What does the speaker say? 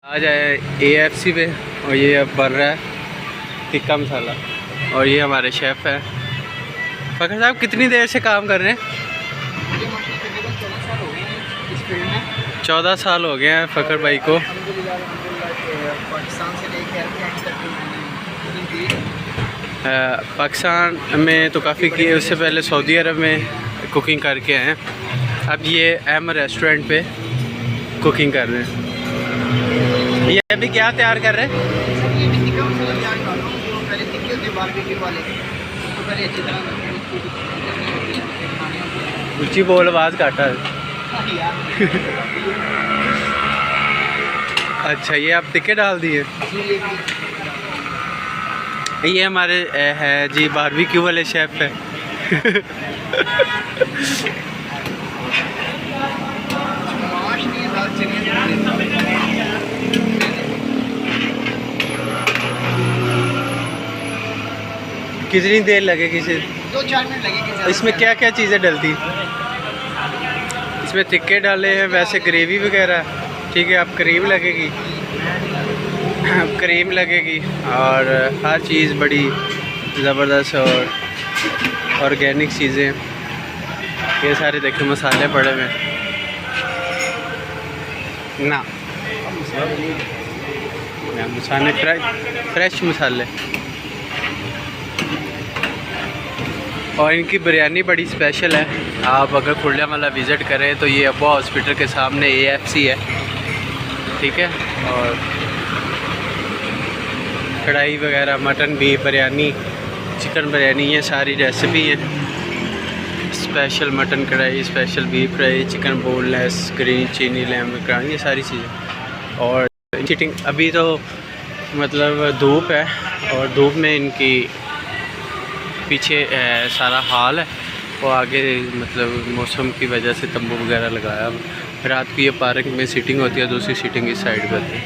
आज आए AFC पे और ये अब बन रहा है टिक्का मसाला और ये हमारे शेफ़ हैं। फ़खर साहब कितनी देर से काम कर रहे हैं? 14 साल हो गए हैं फ़खर भाई को। पाकिस्तान में तो काफ़ी किए, उससे पहले सऊदी अरब में कुकिंग करके आए हैं। अब ये अहम रेस्टोरेंट पे कुकिंग कर रहे हैं। ये अभी क्या तैयार कर रहे हैं? ऊँची बोल, आवाज़ काटा है। अच्छा, ये आप टिक्के डाल दिए। ये हमारे है जी बारबेक्यू वाले शेफ़ है। कितनी देर लगेगी? 2-4 मिनट लगेगी। इसमें क्या क्या चीज़ें डलती? इसमें टिक्के डाले हैं, वैसे ग्रेवी वगैरह, ठीक है। अब क्रीम लगेगी, क्रीम लगेगी और हर चीज़ बड़ी ज़बरदस्त और ऑर्गेनिक चीज़ें। ये सारे देखें मसाले पड़े हुए ना, मसाले फ्रेश मसाले। और इनकी बिरयानी बड़ी स्पेशल है। आप अगर खुल्लामला विज़िट करें तो ये अब्बा हॉस्पिटल के सामने AFC है, ठीक है। और कढ़ाई वगैरह, मटन भी बिरयानी, चिकन बिरयानी, ये सारी रेसिपी है। स्पेशल मटन कढ़ाई, स्पेशल बीफ कढ़ाई, चिकन बोनलेस, ग्रीन चीनी लैम्ब कढ़ाई, ये सारी चीज़ें। और चिटिंग अभी तो मतलब धूप है और धूप में इनकी पीछे सारा हाल है और आगे मतलब मौसम की वजह से तंबू वगैरह लगाया। रात की ये पार्क में सीटिंग होती है, दूसरी सीटिंग इस साइड पर होती है।